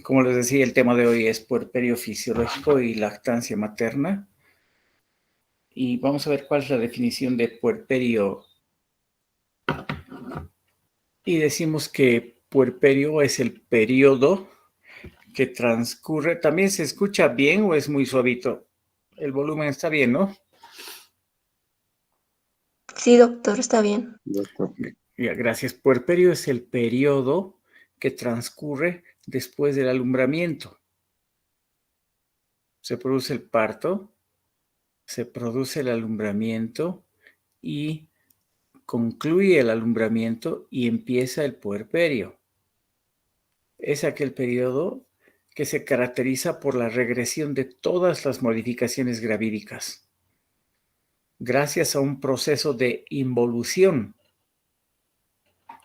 Como les decía, el tema de hoy es puerperio fisiológico y lactancia materna. Y vamos a ver cuál es la definición de puerperio. Y decimos que puerperio es el periodo que transcurre. ¿También se escucha bien o es muy suavito? El volumen está bien, ¿no? Sí, doctor, está bien. Doctor. Gracias. Puerperio es el periodo que transcurre después del alumbramiento. Se produce el parto, se produce el alumbramiento y concluye el alumbramiento y empieza el puerperio. Es aquel periodo que se caracteriza por la regresión de todas las modificaciones gravídicas, gracias a un proceso de involución,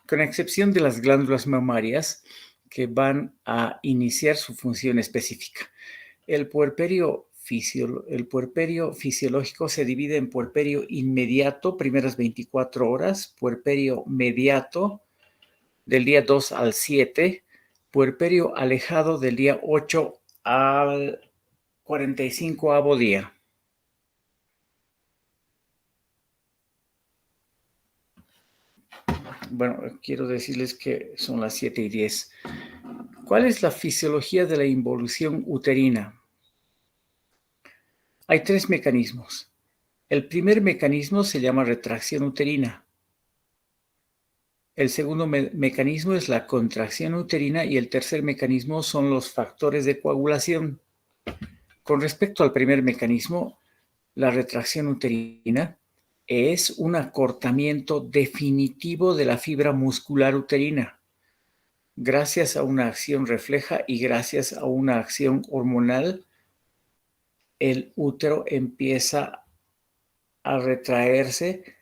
con excepción de las glándulas mamarias que van a iniciar su función específica. El puerperio fisiológico se divide en puerperio inmediato, primeras 24 horas, puerperio mediato, del día 2 al 7, puerperio alejado del día 8 al 45º día. Bueno, quiero decirles que son las 7:10. ¿Cuál es la fisiología de la involución uterina? Hay 3 mecanismos. El primer mecanismo se llama retracción uterina. El segundo mecanismo es la contracción uterina y el tercer mecanismo son los factores de coagulación. Con respecto al primer mecanismo, la retracción uterina es un acortamiento definitivo de la fibra muscular uterina, gracias a una acción refleja y gracias a una acción hormonal. El útero empieza a retraerse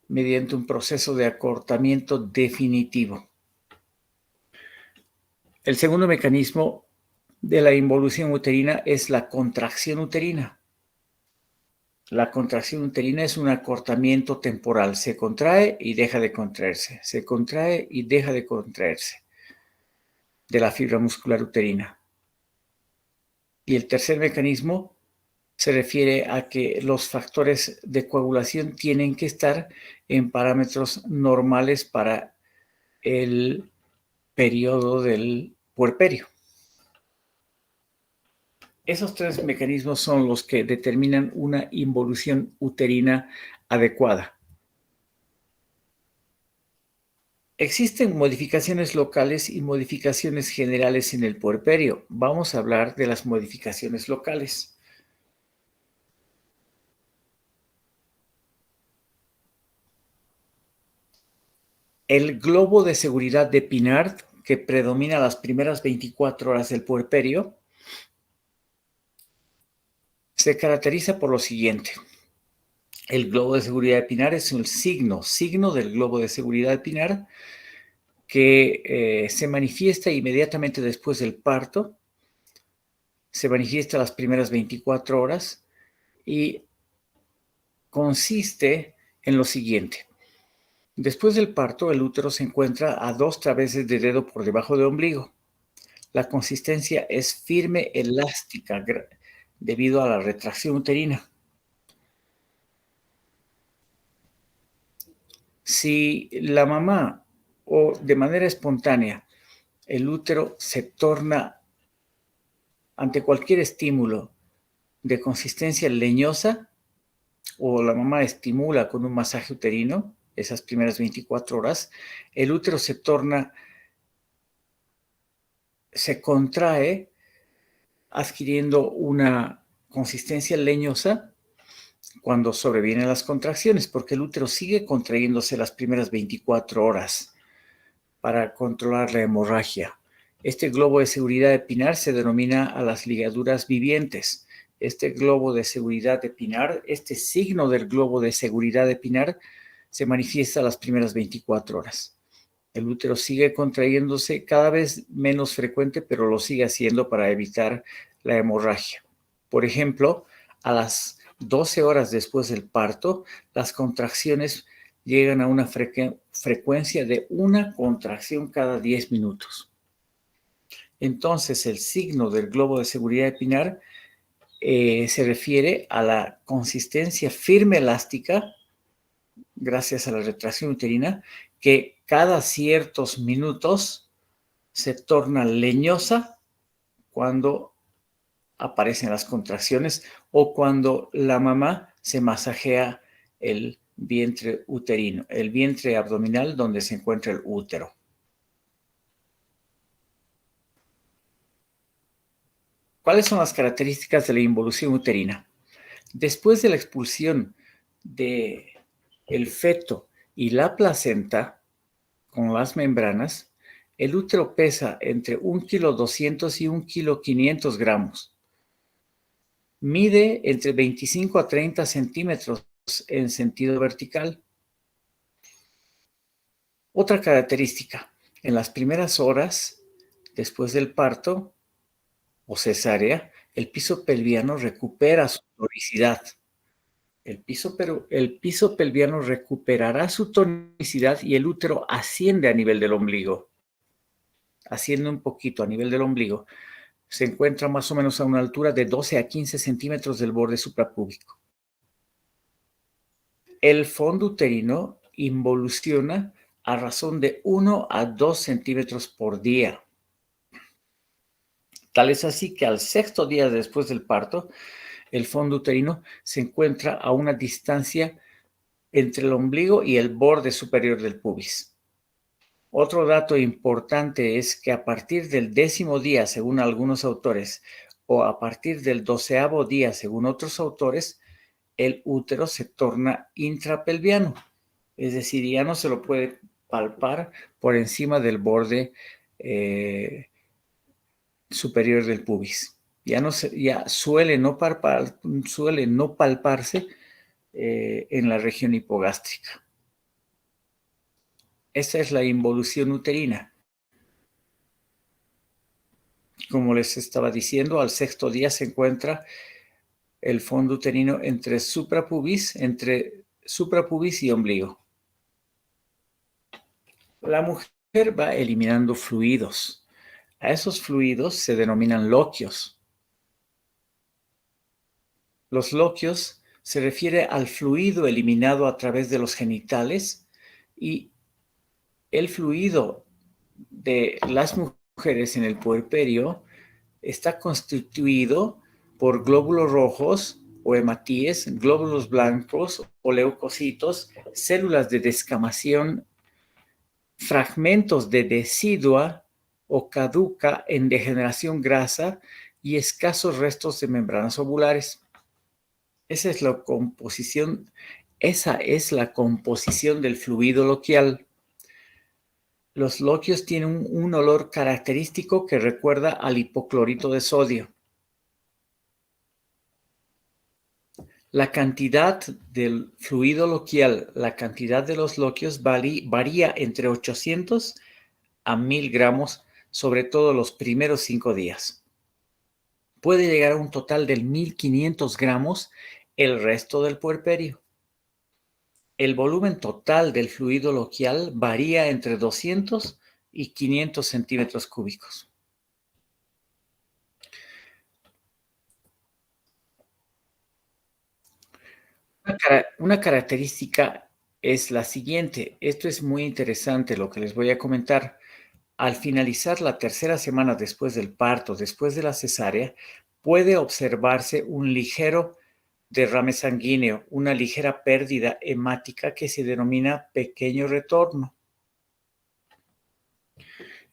mediante un proceso de acortamiento definitivo. El segundo mecanismo de la involución uterina es la contracción uterina. La contracción uterina es un acortamiento temporal. Se contrae y deja de contraerse. Se contrae y deja de contraerse de la fibra muscular uterina. Y el tercer mecanismo se refiere a que los factores de coagulación tienen que estar en parámetros normales para el periodo del puerperio. Esos 3 mecanismos son los que determinan una involución uterina adecuada. Existen modificaciones locales y modificaciones generales en el puerperio. Vamos a hablar de las modificaciones locales. El globo de seguridad de Pinard, que predomina las primeras 24 horas del puerperio, se caracteriza por lo siguiente. El globo de seguridad de Pinard es un signo del globo de seguridad de Pinard que se manifiesta inmediatamente después del parto, se manifiesta las primeras 24 horas y consiste en lo siguiente. Después del parto, el útero se encuentra a 2 traveses de dedo por debajo del ombligo. La consistencia es firme, elástica, debido a la retracción uterina. Si la mamá o de manera espontánea el útero se torna ante cualquier estímulo de consistencia leñosa o la mamá estimula con un masaje uterino esas primeras 24 horas, el útero se contrae adquiriendo una consistencia leñosa cuando sobrevienen las contracciones, porque el útero sigue contrayéndose las primeras 24 horas para controlar la hemorragia. Este globo de seguridad de Pinard se denomina a las ligaduras vivientes. Este globo de seguridad de Pinard, este signo del globo de seguridad de Pinard, se manifiesta a las primeras 24 horas. El útero sigue contrayéndose cada vez menos frecuente, pero lo sigue haciendo para evitar la hemorragia. Por ejemplo, a las 12 horas después del parto, las contracciones llegan a una frecuencia de una contracción cada 10 minutos. Entonces, el signo del globo de seguridad de Pinar se refiere a la consistencia firme elástica, gracias a la retracción uterina, que cada ciertos minutos se torna leñosa cuando aparecen las contracciones o cuando la mamá se masajea el vientre uterino, el vientre abdominal donde se encuentra el útero. ¿Cuáles son las características de la involución uterina? Después de la expulsión del feto y la placenta con las membranas, el útero pesa entre 1,2 kg y 1,5 kg. Mide entre 25 a 30 centímetros en sentido vertical. Otra característica, en las primeras horas después del parto o cesárea, el piso pelviano recupera su tonicidad. El piso pelviano recuperará su tonicidad y el útero asciende a nivel del ombligo. Asciende un poquito a nivel del ombligo. Se encuentra más o menos a una altura de 12 a 15 centímetros del borde suprapúbico. El fondo uterino involuciona a razón de 1 a 2 centímetros por día. Tal es así que al 6º día después del parto, el fondo uterino se encuentra a una distancia entre el ombligo y el borde superior del pubis. Otro dato importante es que a partir del 10º día, según algunos autores, o a partir del 12º día, según otros autores, el útero se torna intrapelviano. Es decir, ya no se lo puede palpar por encima del borde superior del pubis. Ya suele no palparse en la región hipogástrica. Esa es la involución uterina. Como les estaba diciendo, al 6º día se encuentra el fondo uterino entre suprapubis y ombligo. La mujer va eliminando fluidos. A esos fluidos se denominan loquios. Los loquios se refiere al fluido eliminado a través de los genitales y el fluido de las mujeres en el puerperio está constituido por glóbulos rojos o hematíes, glóbulos blancos o leucocitos, células de descamación, fragmentos de decidua o caduca en degeneración grasa y escasos restos de membranas ovulares. Esa es la composición del fluido loquial. Los loquios tienen un olor característico que recuerda al hipoclorito de sodio. La cantidad del fluido loquial, la cantidad de los loquios varía entre 800 a 1,000 gramos, sobre todo los primeros 5 días. Puede llegar a un total de 1,500 gramos el resto del puerperio. El volumen total del fluido loquial varía entre 200 y 500 centímetros cúbicos. Una característica es la siguiente. Esto es muy interesante lo que les voy a comentar. Al finalizar la 3ª semana después del parto, después de la cesárea, puede observarse un ligero derrame sanguíneo, una ligera pérdida hemática que se denomina pequeño retorno.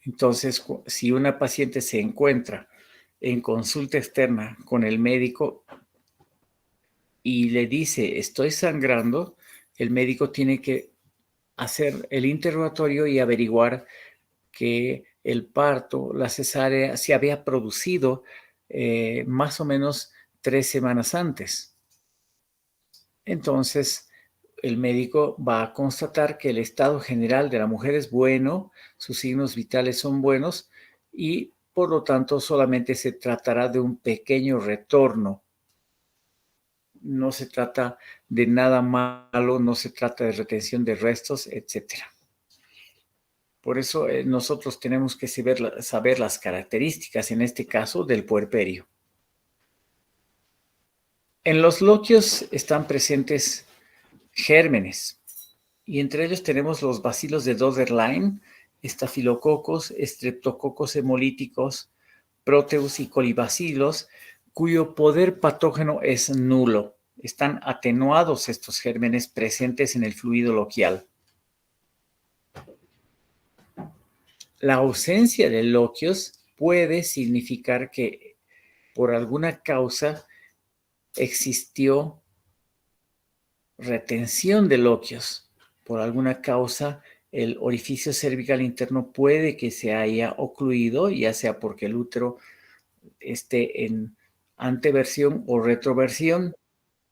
Entonces, si una paciente se encuentra en consulta externa con el médico y le dice, estoy sangrando, el médico tiene que hacer el interrogatorio y averiguar que el parto, la cesárea, se había producido más o menos 3 semanas antes. Entonces, el médico va a constatar que el estado general de la mujer es bueno, sus signos vitales son buenos y, por lo tanto, solamente se tratará de un pequeño retorno. No se trata de nada malo, no se trata de retención de restos, etc. Por eso nosotros tenemos que saber las características, en este caso, del puerperio. En los loquios están presentes gérmenes, y entre ellos tenemos los bacilos de Döderlein, estafilococos, estreptococos hemolíticos, proteus y colibacilos, cuyo poder patógeno es nulo. Están atenuados estos gérmenes presentes en el fluido loquial. La ausencia de loquios puede significar que por alguna causa existió retención de loquios. Por alguna causa, el orificio cervical interno puede que se haya ocluido, ya sea porque el útero esté en anteversión o retroversión,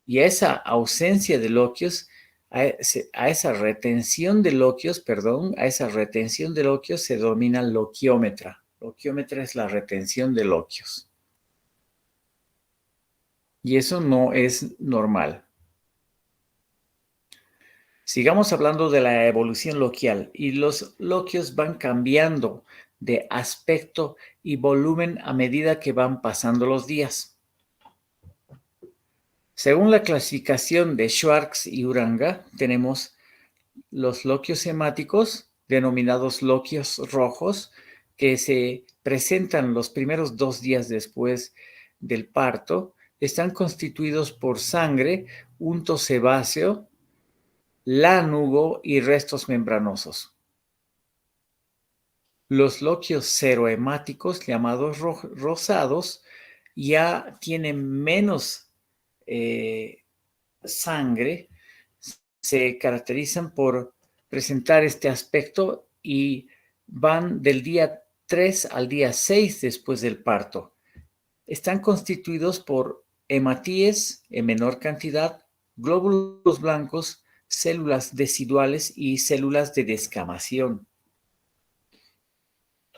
y a esa ausencia de loquios, a esa retención de loquios se denomina loquiómetra. Loquiómetra es la retención de loquios. Y eso no es normal. Sigamos hablando de la evolución loquial, y los loquios van cambiando de aspecto y volumen a medida que van pasando los días. Según la clasificación de Schwartz y Uranga, tenemos los loquios hemáticos, denominados loquios rojos, que se presentan los primeros 2 días después del parto. Están constituidos por sangre, unto sebáceo, lánugo y restos membranosos. Los loquios serohemáticos, llamados rosados, ya tienen menos sangre, se caracterizan por presentar este aspecto y van del día 3 al día 6 después del parto. Están constituidos por hematíes en menor cantidad, glóbulos blancos, células deciduales y células de descamación.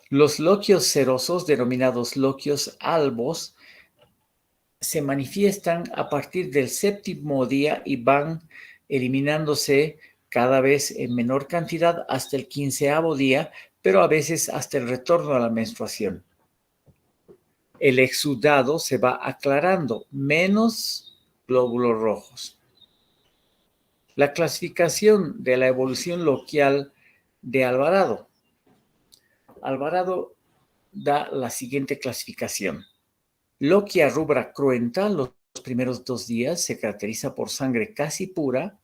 Los loquios serosos, denominados loquios albos, se manifiestan a partir del 7º día y van eliminándose cada vez en menor cantidad hasta el 15º día, pero a veces hasta el retorno a la menstruación. El exudado se va aclarando, menos glóbulos rojos. La clasificación de la evolución loquial de Alvarado. Alvarado da la siguiente clasificación. Loquia rubra cruenta, los primeros 2 días, se caracteriza por sangre casi pura.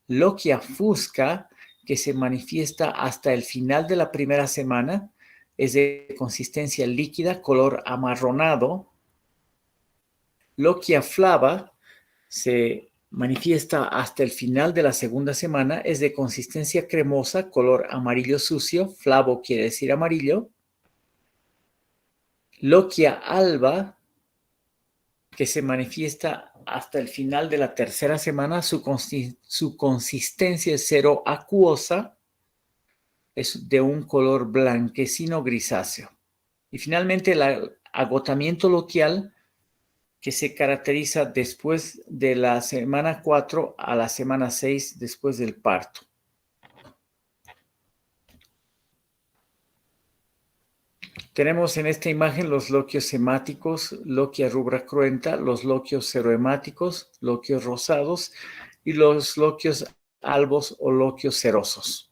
Loquia fusca, que se manifiesta hasta el final de la primera semana, es de consistencia líquida, color amarronado. Loquia flava se manifiesta hasta el final de la segunda semana, es de consistencia cremosa, color amarillo sucio, flavo quiere decir amarillo. Loquia alba, que se manifiesta hasta el final de la tercera semana, su consistencia es cero acuosa, es de un color blanquecino grisáceo. Y finalmente el agotamiento loquial, que se caracteriza después de la semana 4 a la semana 6 después del parto. Tenemos en esta imagen los loquios hemáticos, loquia rubra cruenta, los loquios serohemáticos, loquios rosados y los loquios albos o loquios serosos.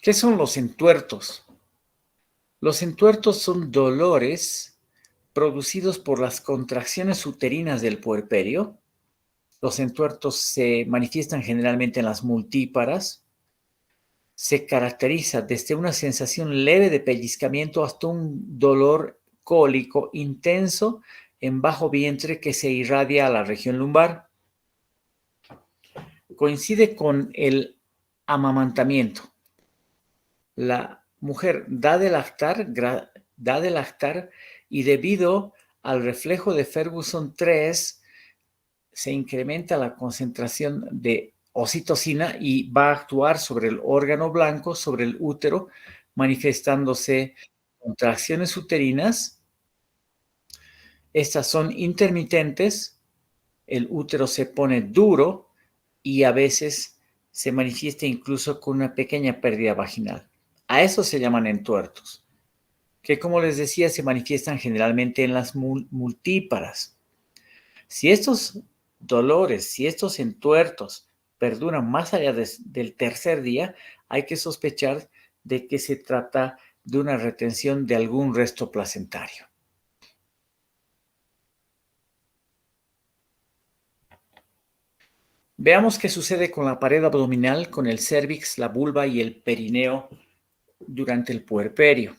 ¿Qué son los entuertos? Los entuertos son dolores producidos por las contracciones uterinas del puerperio. Los entuertos se manifiestan generalmente en las multíparas. Se caracteriza desde una sensación leve de pellizcamiento hasta un dolor cólico intenso en bajo vientre que se irradia a la región lumbar. Coincide con el amamantamiento. La mujer da de lactar y debido al reflejo de Ferguson 3 se incrementa la concentración de oxitocina y va a actuar sobre el órgano blanco, sobre el útero, manifestándose contracciones uterinas. Estas son intermitentes, el útero se pone duro y a veces se manifiesta incluso con una pequeña pérdida vaginal. A eso se llaman entuertos, que como les decía se manifiestan generalmente en las multíparas. Si estos dolores, si estos entuertos perduran más allá del tercer día, hay que sospechar de que se trata de una retención de algún resto placentario. Veamos qué sucede con la pared abdominal, con el cérvix, la vulva y el perineo durante el puerperio.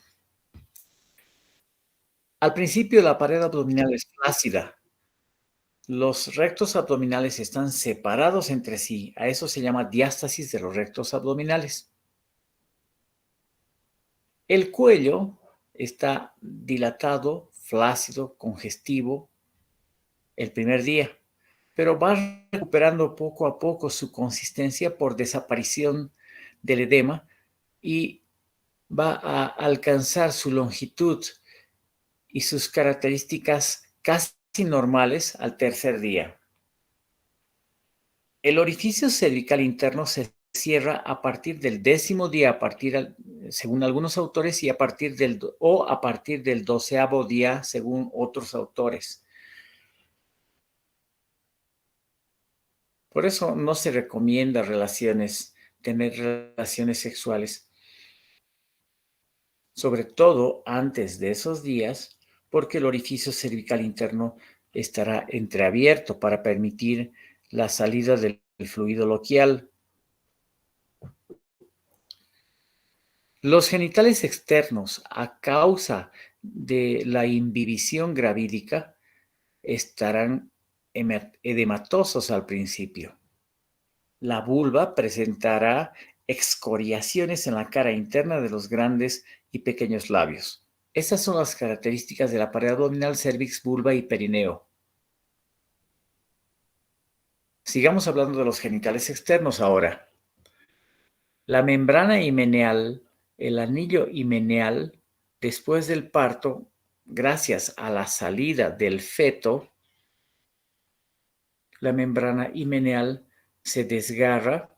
Al principio la pared abdominal es flácida. Los rectos abdominales están separados entre sí. A eso se llama diástasis de los rectos abdominales. El cuello está dilatado, flácido, congestivo el primer día, pero va recuperando poco a poco su consistencia por desaparición del edema y va a alcanzar su longitud y sus características casi normales al tercer día. El orificio cervical interno se cierra a partir del 10º día, según algunos autores, y a partir del 12º día, según otros autores. Por eso no se recomienda tener relaciones sexuales, sobre todo antes de esos días, porque el orificio cervical interno estará entreabierto para permitir la salida del fluido loquial. Los genitales externos, a causa de la imbibición gravídica, estarán edematosos al principio. La vulva presentará excoriaciones en la cara interna de los grandes y pequeños labios. Estas son las características de la pared abdominal, cervix, vulva y perineo. Sigamos hablando de los genitales externos ahora. La membrana himeneal, el anillo himeneal, después del parto, gracias a la salida del feto, la membrana himeneal se desgarra,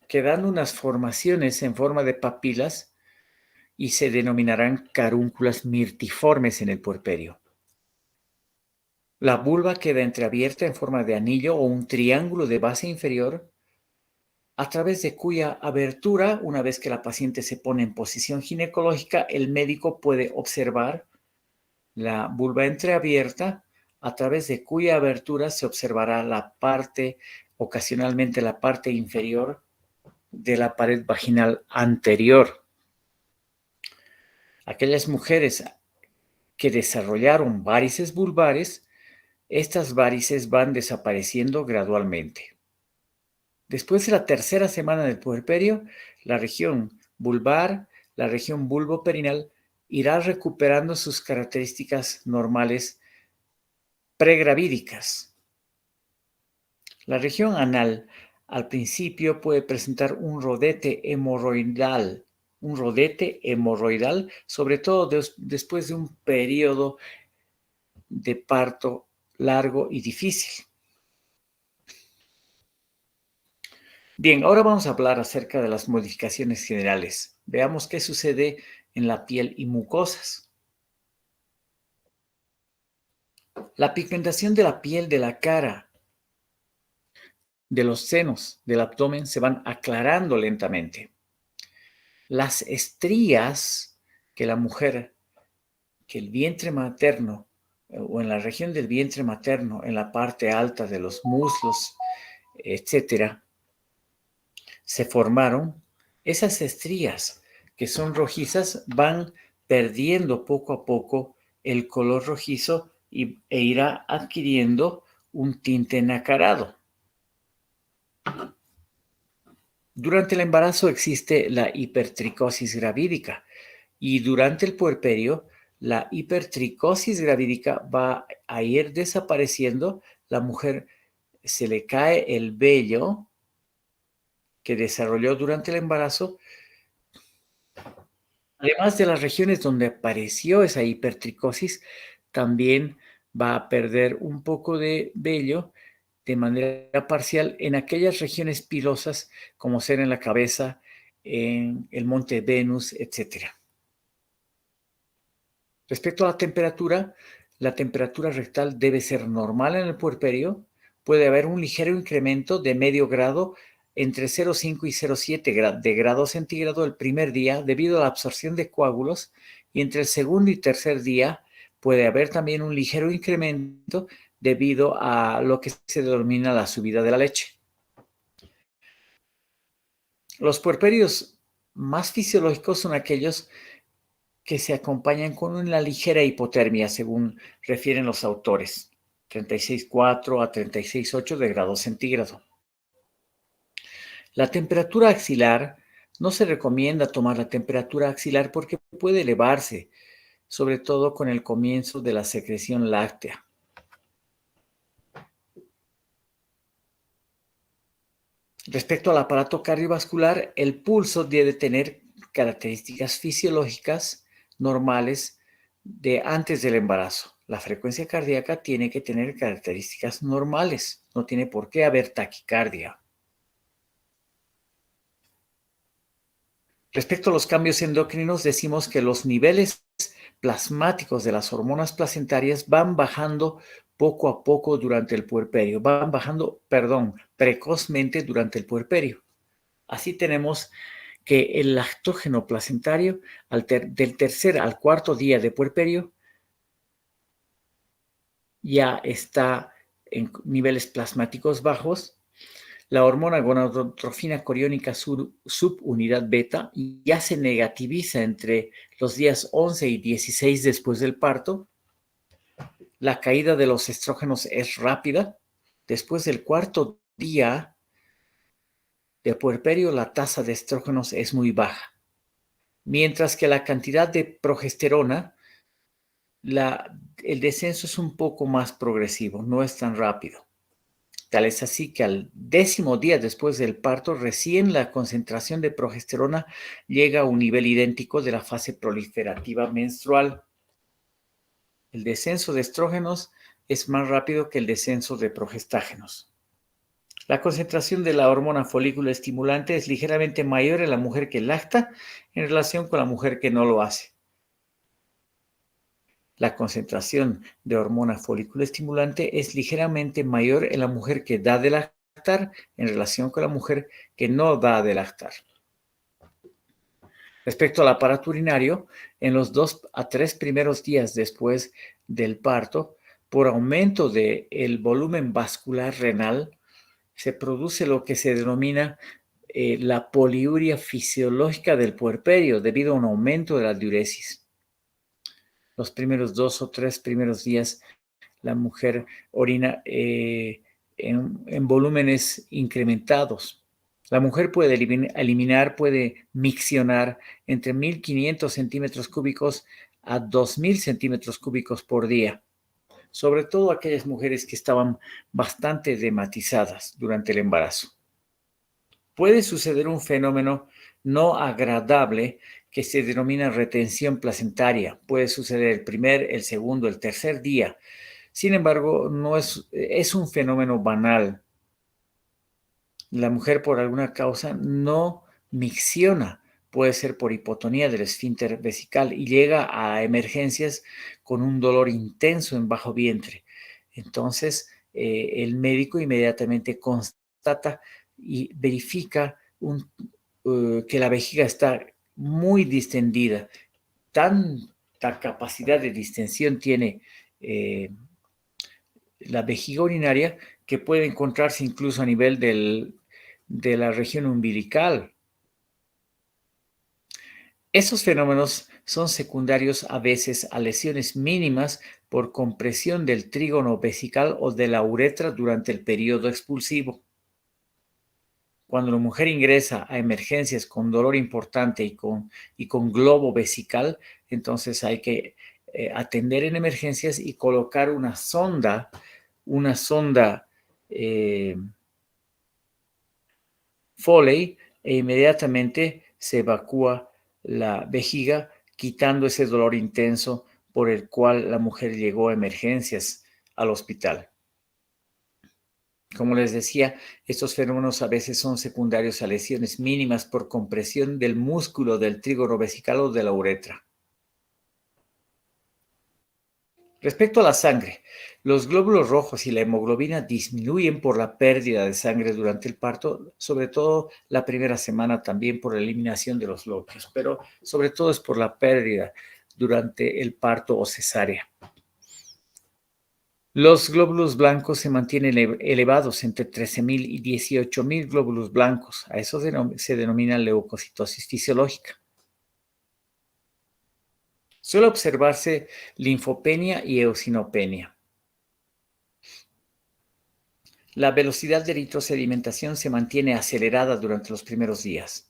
quedando unas formaciones en forma de papilas y se denominarán carúnculas mirtiformes en el puerperio. La vulva queda entreabierta en forma de anillo o un triángulo de base inferior, a través de cuya abertura, una vez que la paciente se pone en posición ginecológica, el médico puede observar la vulva entreabierta, a través de cuya abertura se observará ocasionalmente la parte inferior de la pared vaginal anterior. Aquellas mujeres que desarrollaron varices vulvares, estas varices van desapareciendo gradualmente. Después de la tercera semana del puerperio, la región vulvar, la región vulvoperinal, irá recuperando sus características normales pregravídicas. La región anal al principio puede presentar un rodete hemorroidal, sobre todo después de un periodo de parto largo y difícil. Bien, ahora vamos a hablar acerca de las modificaciones generales. Veamos qué sucede en la piel y mucosas. La pigmentación de la piel de la cara, de los senos, del abdomen, se van aclarando lentamente. Las estrías que el vientre materno, o en la región del vientre materno, en la parte alta de los muslos, etcétera, se formaron, esas estrías que son rojizas van perdiendo poco a poco el color rojizo e irá adquiriendo un tinte nacarado. Durante el embarazo existe la hipertricosis gravídica y durante el puerperio la hipertricosis gravídica va a ir desapareciendo. La mujer se le cae el vello que desarrolló durante el embarazo. Además de las regiones donde apareció esa hipertricosis, también va a perder un poco de vello de manera parcial en aquellas regiones pilosas como ser en la cabeza, en el monte Venus, etc. Respecto a la temperatura rectal debe ser normal en el puerperio. Puede haber un ligero incremento de medio grado entre 0,5 y 0,7 de grado centígrado el primer día debido a la absorción de coágulos, y entre el segundo y tercer día puede haber también un ligero incremento debido a lo que se denomina la subida de la leche. Los puerperios más fisiológicos son aquellos que se acompañan con una ligera hipotermia, según refieren los autores, 36,4 a 36,8 de grado centígrado. La temperatura axilar, no se recomienda tomar la temperatura axilar porque puede elevarse, sobre todo con el comienzo de la secreción láctea. Respecto al aparato cardiovascular, el pulso debe tener características fisiológicas normales de antes del embarazo. La frecuencia cardíaca tiene que tener características normales, no tiene por qué haber taquicardia. Respecto a los cambios endocrinos, decimos que los niveles plasmáticos de las hormonas placentarias van bajando poco a poco durante el puerperio, precozmente durante el puerperio. Así tenemos que el lactógeno placentario del tercer al cuarto día de puerperio ya está en niveles plasmáticos bajos. La hormona gonadotrofina coriónica subunidad beta ya se negativiza entre los días 11 y 16 después del parto. La caída de los estrógenos es rápida. Después del cuarto día de puerperio, la tasa de estrógenos es muy baja, mientras que la cantidad de progesterona, el descenso es un poco más progresivo, no es tan rápido. Tal es así que al 10º día después del parto, recién la concentración de progesterona llega a un nivel idéntico de la fase proliferativa menstrual. El descenso de estrógenos es más rápido que el descenso de progestágenos. La concentración de la hormona folículo estimulante es ligeramente mayor en la mujer que lacta en relación con la mujer que no lo hace. La concentración de hormona folículo estimulante es ligeramente mayor en la mujer que da de lactar en relación con la mujer que no da de lactar. Respecto al aparato urinario, en los 2 a 3 primeros días después del parto, por aumento del volumen vascular renal, se produce lo que se denomina la poliuria fisiológica del puerperio debido a un aumento de la diuresis. Los primeros 2 o 3 primeros días la mujer orina en volúmenes incrementados. La mujer puede puede miccionar entre 1.500 centímetros cúbicos a 2.000 centímetros cúbicos por día, sobre todo aquellas mujeres que estaban bastante dematizadas durante el embarazo. Puede suceder un fenómeno no agradable que se denomina retención placentaria. Puede suceder el primer, el segundo, el tercer día. Sin embargo, no es un fenómeno banal. La mujer por alguna causa no micciona. Puede ser por hipotonía del esfínter vesical y llega a emergencias con un dolor intenso en bajo vientre. Entonces, el médico inmediatamente constata y verifica que la vejiga está muy distendida. Tanta capacidad de distensión tiene la vejiga urinaria que puede encontrarse incluso a nivel de la región umbilical. Esos fenómenos son secundarios a veces a lesiones mínimas por compresión del trígono vesical o de la uretra durante el periodo expulsivo. Cuando la mujer ingresa a emergencias con dolor importante y con globo vesical, entonces hay que atender en emergencias y colocar una sonda Foley, e inmediatamente se evacúa la vejiga, quitando ese dolor intenso por el cual la mujer llegó a emergencias al hospital. Como les decía, estos fenómenos a veces son secundarios a lesiones mínimas por compresión del músculo del trígono vesical o de la uretra. Respecto a la sangre, los glóbulos rojos y la hemoglobina disminuyen por la pérdida de sangre durante el parto, sobre todo la primera semana también por la eliminación de los glóbulos, pero sobre todo es por la pérdida durante el parto o cesárea. Los glóbulos blancos se mantienen elevados entre 13.000 y 18.000 glóbulos blancos. A eso se denomina leucocitosis fisiológica. Suele observarse linfopenia y eosinopenia. La velocidad de eritrosedimentación se mantiene acelerada durante los primeros días.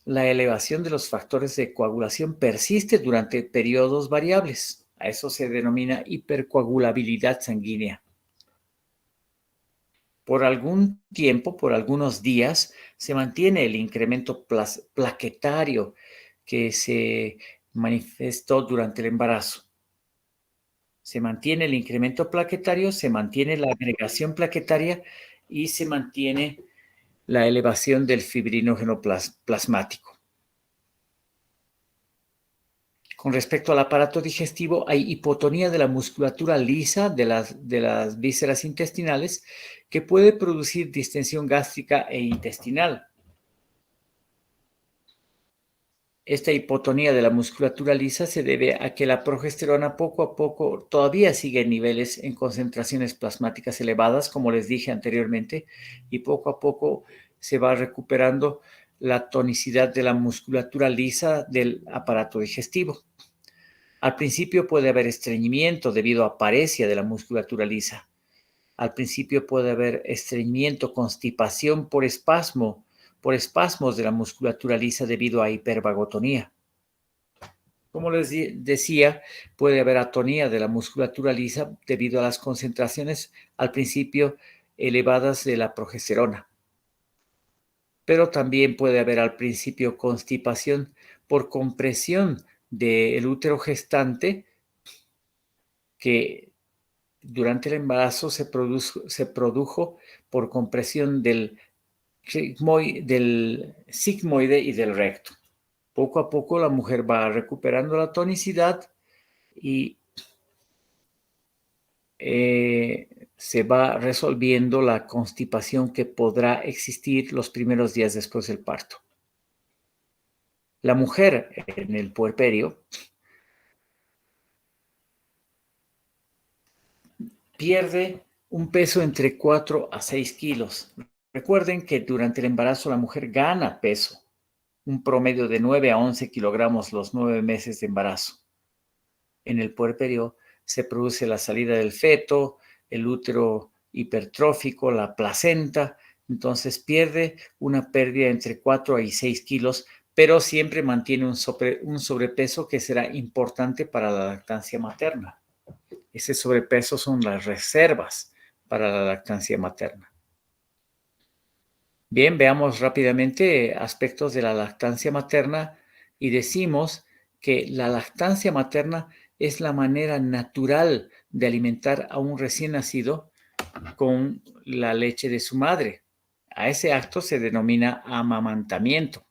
La elevación de los factores de coagulación persiste durante periodos variables. A eso se denomina hipercoagulabilidad sanguínea. Por algún tiempo, por algunos días, se mantiene el incremento plaquetario que se manifestó durante el embarazo. Se mantiene el incremento plaquetario, se mantiene la agregación plaquetaria y se mantiene la elevación del fibrinógeno plasmático. Con respecto al aparato digestivo, hay hipotonía de la musculatura lisa de las vísceras intestinales que puede producir distensión gástrica e intestinal. Esta hipotonía de la musculatura lisa se debe a que la progesterona poco a poco todavía sigue en niveles en concentraciones plasmáticas elevadas, como les dije anteriormente, y poco a poco se va recuperando la tonicidad de la musculatura lisa del aparato digestivo. Al principio puede haber estreñimiento debido a paresia de la musculatura lisa. Al principio puede haber estreñimiento, constipación por espasmos de la musculatura lisa debido a hipervagotonía. Como les decía, puede haber atonía de la musculatura lisa debido a las concentraciones al principio elevadas de la progesterona. Pero también puede haber al principio constipación por compresión del útero gestante que durante el embarazo se produjo por compresión del sigmoide y del recto. Poco a poco la mujer va recuperando la tonicidad y se va resolviendo la constipación que podrá existir los primeros días después del parto. La mujer en el puerperio pierde un peso entre 4 a 6 kilos. Recuerden que durante el embarazo la mujer gana peso, un promedio de 9 a 11 kilogramos los 9 meses de embarazo. En el puerperio se produce la salida del feto, el útero hipertrófico, la placenta, entonces pierde una pérdida entre 4 y 6 kilos, pero siempre mantiene un sobrepeso que será importante para la lactancia materna. Ese sobrepeso son las reservas para la lactancia materna. Bien, veamos rápidamente aspectos de la lactancia materna y decimos que la lactancia materna es la manera natural de alimentar a un recién nacido con la leche de su madre. A ese acto se denomina amamantamiento.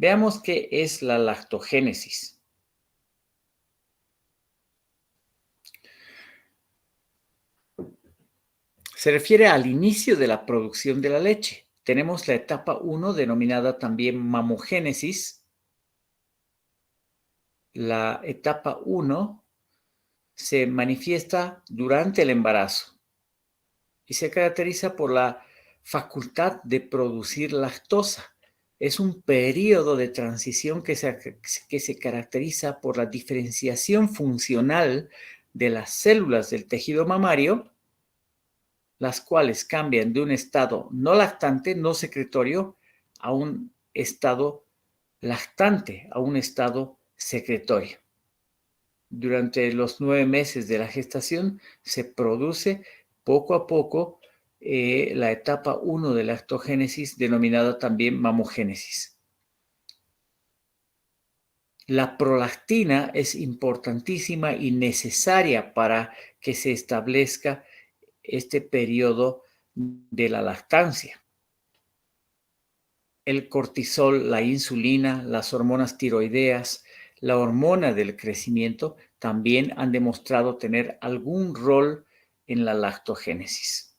Veamos qué es la lactogénesis. Se refiere al inicio de la producción de la leche. Tenemos la etapa 1, denominada también mamogénesis. La etapa 1 se manifiesta durante el embarazo y se caracteriza por la facultad de producir lactosa. Es un periodo de transición que se caracteriza por la diferenciación funcional de las células del tejido mamario, las cuales cambian de un estado no lactante, no secretorio, a un estado lactante, a un estado secretorio. Durante los 9 meses de la gestación se produce poco a poco la etapa 1 de lactogénesis, denominada también mamogénesis. La prolactina es importantísima y necesaria para que se establezca este periodo de la lactancia. El cortisol, la insulina, las hormonas tiroideas, la hormona del crecimiento también han demostrado tener algún rol en la lactogénesis.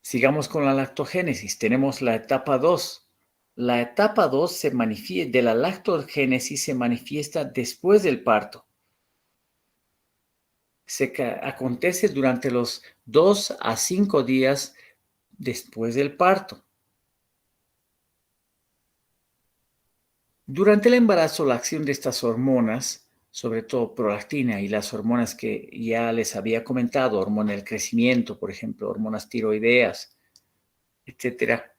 Sigamos con la lactogénesis. Tenemos la etapa 2. La etapa 2 de la lactogénesis se manifiesta después del parto. Acontece durante los 2 a 5 días después del parto. Durante el embarazo, la acción de estas hormonas, sobre todo prolactina y las hormonas que ya les había comentado, hormona del crecimiento, por ejemplo, hormonas tiroideas, etcétera,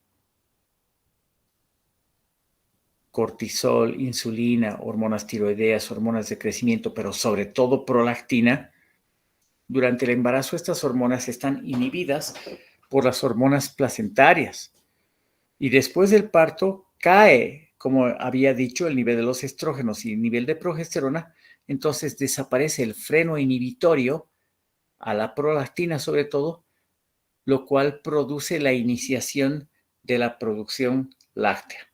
cortisol, insulina, hormonas tiroideas, hormonas de crecimiento, pero sobre todo prolactina, durante el embarazo estas hormonas están inhibidas por las hormonas placentarias. Y después del parto cae, como había dicho, el nivel de los estrógenos y el nivel de progesterona, entonces desaparece el freno inhibitorio a la prolactina sobre todo, lo cual produce la iniciación de la producción láctea.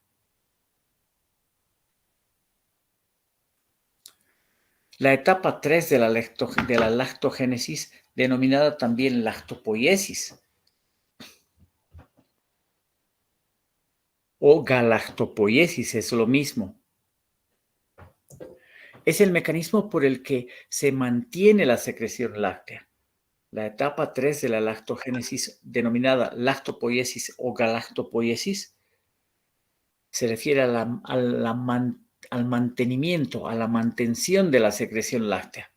La etapa 3 de la lactogénesis, denominada también lactopoiesis o galactopoiesis, es lo mismo. Es el mecanismo por el que se mantiene la secreción láctea. La etapa 3 de la lactogénesis, denominada lactopoiesis o galactopoiesis, se refiere al mantenimiento, a la mantención de la secreción láctea,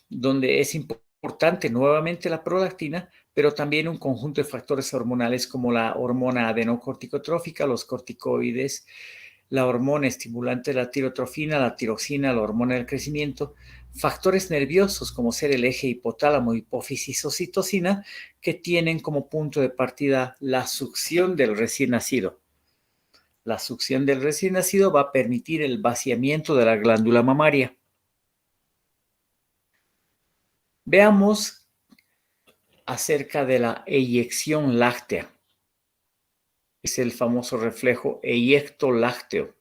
donde es importante nuevamente la prolactina, pero también un conjunto de factores hormonales como la hormona adenocorticotrófica, los corticoides, la hormona estimulante de la tirotrofina, la tiroxina, la hormona del crecimiento, factores nerviosos como ser el eje hipotálamo, hipófisis o citocina, que tienen como punto de partida la succión del recién nacido. La succión del recién nacido va a permitir el vaciamiento de la glándula mamaria. Veamos acerca de la eyección láctea. Es el famoso reflejo eyecto-lácteo.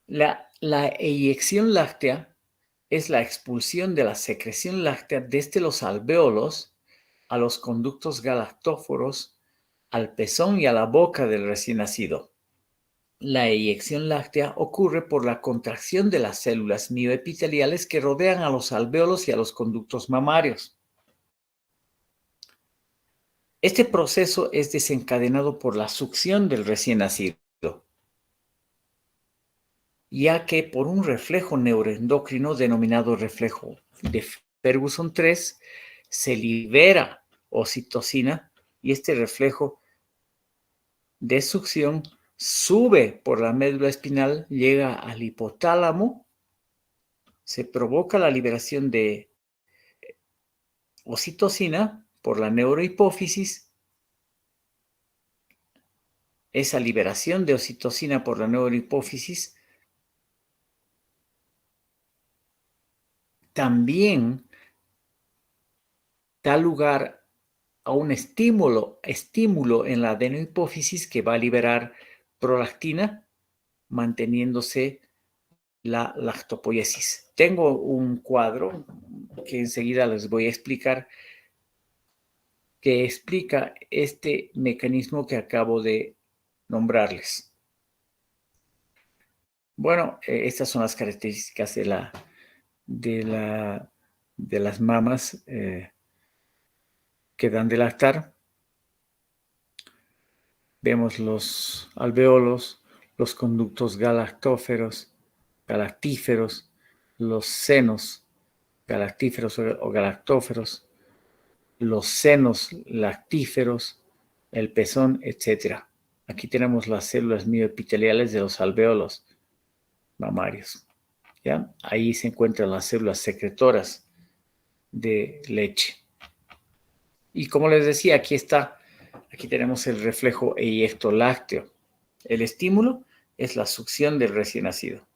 La eyección láctea es la expulsión de la secreción láctea desde los alvéolos a los conductos galactóforos, al pezón y a la boca del recién nacido. La eyección láctea ocurre por la contracción de las células mioepiteliales que rodean a los alvéolos y a los conductos mamarios. Este proceso es desencadenado por la succión del recién nacido, ya que por un reflejo neuroendocrino denominado reflejo de Ferguson 3 se libera oxitocina y este reflejo de succión sube por la médula espinal, llega al hipotálamo, se provoca la liberación de oxitocina por la neurohipófisis. Esa liberación de oxitocina por la neurohipófisis también da lugar a un estímulo en la adenohipófisis que va a liberar prolactina, manteniéndose la lactopoiesis. Tengo un cuadro que enseguida les voy a explicar, que explica este mecanismo que acabo de nombrarles. Bueno, estas son las características de las mamas que dan de lactar. Vemos los alvéolos, los conductos galactíferos, los senos galactíferos o galactóferos, los senos lactíferos, el pezón, etc. Aquí tenemos las células mioepiteliales de los alvéolos mamarios. ¿Ya? Ahí se encuentran las células secretoras de leche. Y como les decía, aquí tenemos el reflejo eyecto-lácteo. El estímulo es la succión del recién nacido.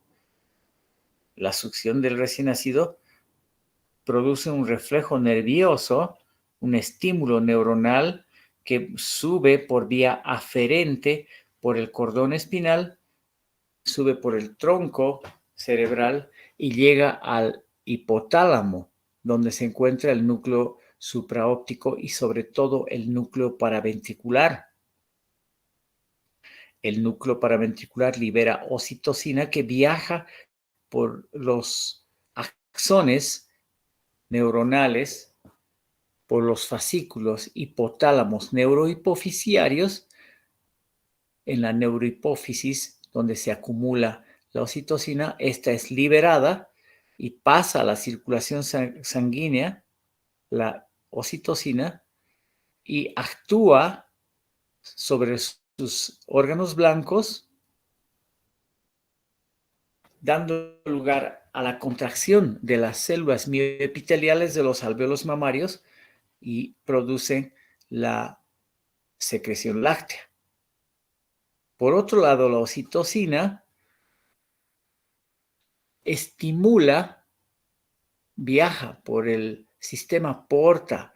La succión del recién nacido produce un reflejo nervioso, un estímulo neuronal que sube por vía aferente por el cordón espinal, sube por el tronco cerebral y llega al hipotálamo, donde se encuentra el núcleo supraóptico y sobre todo el núcleo paraventricular. El núcleo paraventricular libera oxitocina que viaja por los axones neuronales, por los fascículos hipotálamos neurohipofisiarios, en la neurohipófisis donde se acumula la oxitocina. Esta es liberada y pasa a la circulación sanguínea, la oxitocina, y actúa sobre sus órganos blancos, dando lugar a la contracción de las células mioepiteliales de los alvéolos mamarios y producen la secreción láctea. Por otro lado, la oxitocina estimula, viaja por el sistema porta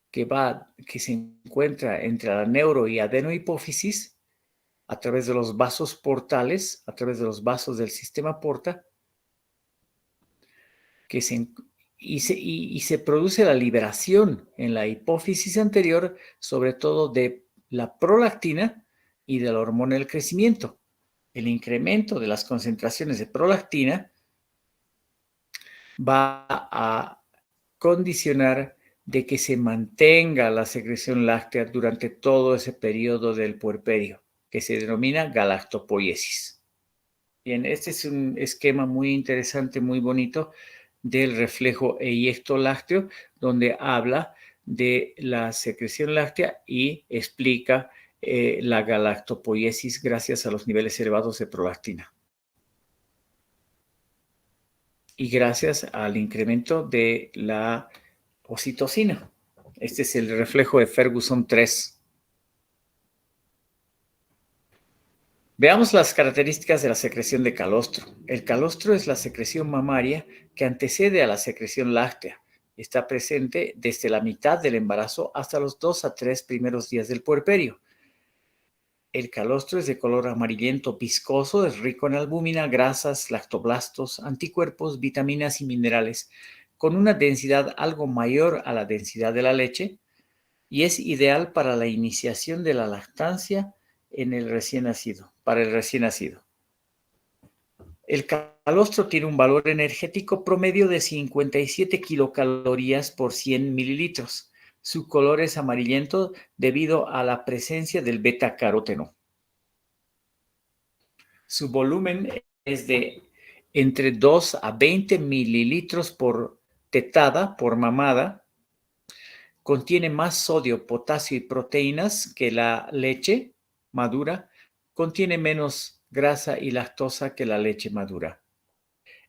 que se encuentra entre la neuro y adenohipófisis a través de los vasos portales, a través de los vasos del sistema porta, y se produce la liberación en la hipófisis anterior, sobre todo de la prolactina y de la hormona del crecimiento. El incremento de las concentraciones de prolactina va a condicionar de que se mantenga la secreción láctea durante todo ese periodo del puerperio, que se denomina galactopoiesis. Bien, este es un esquema muy interesante, muy bonito del reflejo eyecto lácteo, donde habla de la secreción láctea y explica la galactopoiesis gracias a los niveles elevados de prolactina. Y gracias al incremento de la oxitocina. Este es el reflejo de Ferguson 3. Veamos las características de la secreción de calostro. El calostro es la secreción mamaria que antecede a la secreción láctea. Está presente desde la mitad del embarazo hasta los 2 a 3 primeros días del puerperio. El calostro es de color amarillento viscoso, es rico en albúmina, grasas, lactoblastos, anticuerpos, vitaminas y minerales, con una densidad algo mayor a la densidad de la leche, y es ideal para la iniciación de la lactancia en el recién nacido, para el recién nacido. El calostro tiene un valor energético promedio de 57 kilocalorías por 100 mililitros. Su color es amarillento debido a la presencia del beta-caroteno. Su volumen es de entre 2 a 20 mililitros por tetada, por mamada. Contiene más sodio, potasio y proteínas que la leche madura. Contiene menos grasa y lactosa que la leche madura.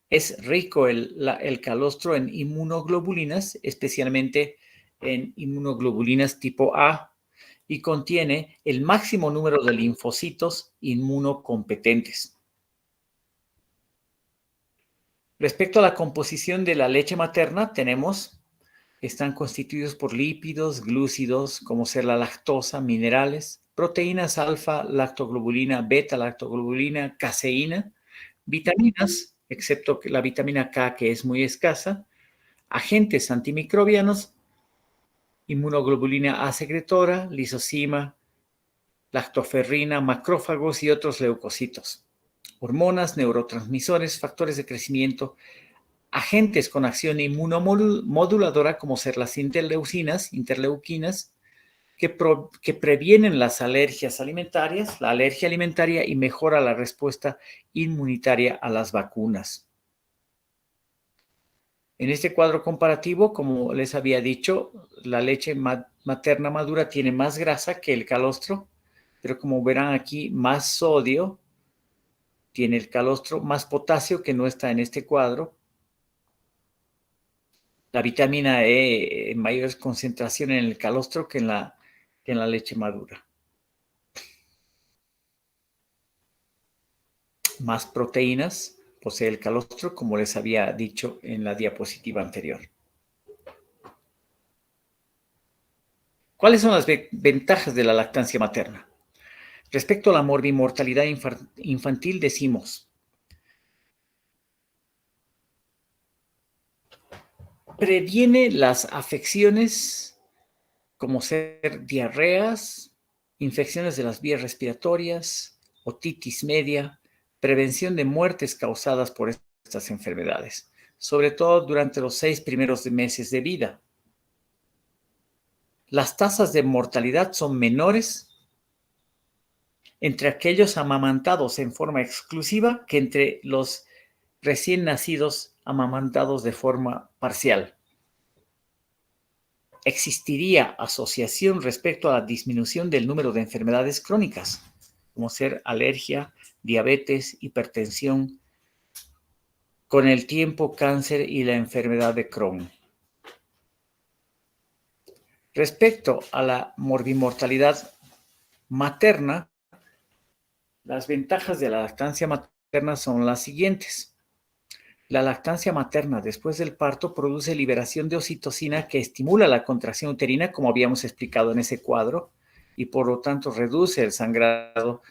Es rico el calostro en inmunoglobulinas, especialmente en inmunoglobulinas tipo A, y contiene el máximo número de linfocitos inmunocompetentes. Respecto a la composición de la leche materna, están constituidos por lípidos, glúcidos, como ser la lactosa, minerales, proteínas alfa, lactoglobulina, beta, lactoglobulina, caseína, vitaminas, excepto la vitamina K, que es muy escasa, agentes antimicrobianos, inmunoglobulina A secretora, lisozima, lactoferrina, macrófagos y otros leucocitos, hormonas, neurotransmisores, factores de crecimiento, agentes con acción inmunomoduladora como ser las interleuquinas, que previenen las alergias alimentarias, la alergia alimentaria y mejora la respuesta inmunitaria a las vacunas. En este cuadro comparativo, como les había dicho, la leche materna madura tiene más grasa que el calostro, pero como verán aquí, más sodio tiene el calostro, más potasio, que no está en este cuadro. La vitamina E en mayor concentración en el calostro que en la leche madura. más proteínas, posee el calostro, como les había dicho en la diapositiva anterior. ¿Cuáles son las ventajas de la lactancia materna? Respecto a la morbimortalidad infantil, decimos: previene las afecciones como ser diarreas, infecciones de las vías respiratorias, otitis media, prevención de muertes causadas por estas enfermedades, sobre todo durante los 6 primeros meses de vida. Las tasas de mortalidad son menores entre aquellos amamantados en forma exclusiva que entre los recién nacidos amamantados de forma parcial. Existiría asociación respecto a la disminución del número de enfermedades crónicas, como ser alergia, diabetes, hipertensión, con el tiempo cáncer y la enfermedad de Crohn. Respecto a la morbimortalidad materna, las ventajas de la lactancia materna son las siguientes. La lactancia materna después del parto produce liberación de oxitocina que estimula la contracción uterina, como habíamos explicado en ese cuadro, y por lo tanto reduce el sangrado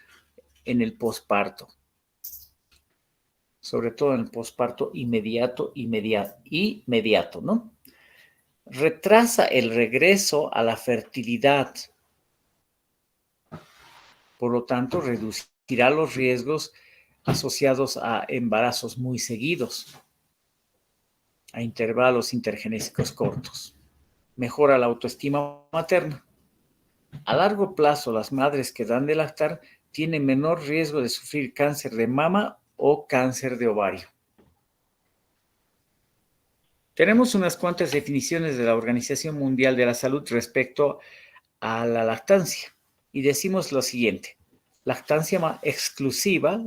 en el posparto, sobre todo en el posparto inmediato, ¿no? Retrasa el regreso a la fertilidad, por lo tanto reducirá los riesgos asociados a embarazos muy seguidos, a intervalos intergenésicos cortos. Mejora la autoestima materna. A largo plazo, las madres que dan de lactar tienen menor riesgo de sufrir cáncer de mama o cáncer de ovario. Tenemos unas cuantas definiciones de la Organización Mundial de la Salud respecto a la lactancia y decimos lo siguiente: lactancia exclusiva,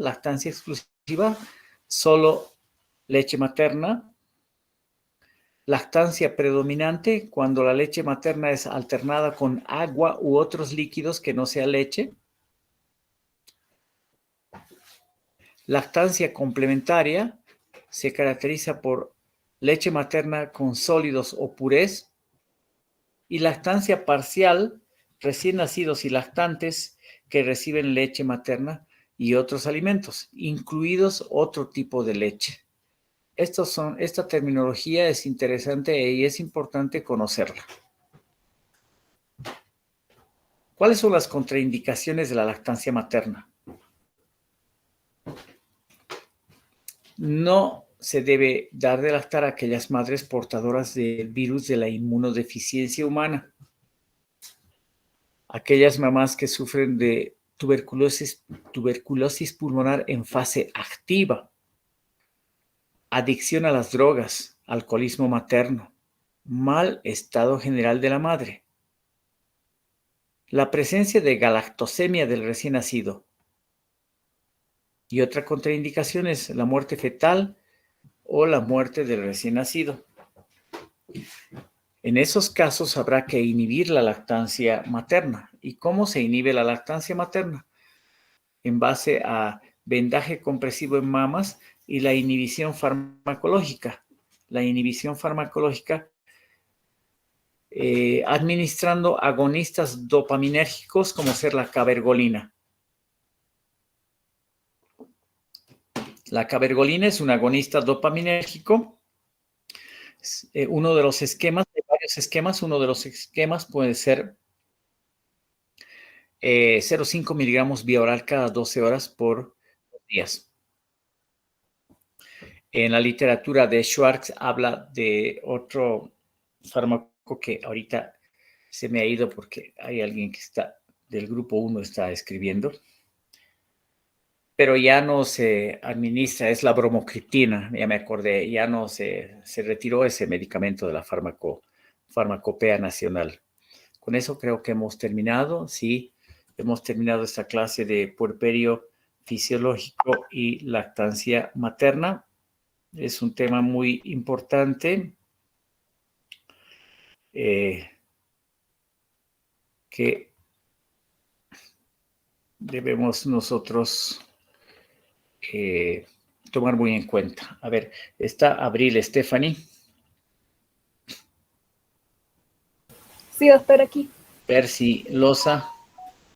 solo leche materna. Lactancia predominante, cuando la leche materna es alternada con agua u otros líquidos que no sea leche. Lactancia complementaria se caracteriza por leche materna con sólidos o purés. Y lactancia parcial, recién nacidos y lactantes que reciben leche materna y otros alimentos, incluidos otro tipo de leche. Esta terminología es interesante y es importante conocerla. ¿Cuáles son las contraindicaciones de la lactancia materna? No se debe dar de lactar a aquellas madres portadoras del virus de la inmunodeficiencia humana, aquellas mamás que sufren de tuberculosis pulmonar en fase activa, adicción a las drogas, alcoholismo materno, mal estado general de la madre, la presencia de galactosemia del recién nacido. Y otra contraindicación es la muerte fetal o la muerte del recién nacido. En esos casos habrá que inhibir la lactancia materna. ¿Y cómo se inhibe la lactancia materna? En base a vendaje compresivo en mamas y la inhibición farmacológica. La inhibición farmacológica administrando agonistas dopaminérgicos como ser la cabergolina. La cabergolina es un agonista dopaminérgico. Uno de los esquemas, de varios esquemas, uno de los esquemas puede ser 0,5 miligramos vía oral cada 12 horas por días. En la literatura de Schwartz habla de otro fármaco que ahorita se me ha ido porque hay alguien que está del grupo 1 está escribiendo, pero ya no se administra, es la bromocriptina, ya me acordé, ya no se retiró ese medicamento de la farmacopea nacional. Con eso creo que hemos terminado, sí, hemos terminado esta clase de puerperio fisiológico y lactancia materna. Es un tema muy importante que debemos nosotros tomar muy en cuenta. A ver, está Abril Stephanie. Sí, doctor, aquí. Percy Loza.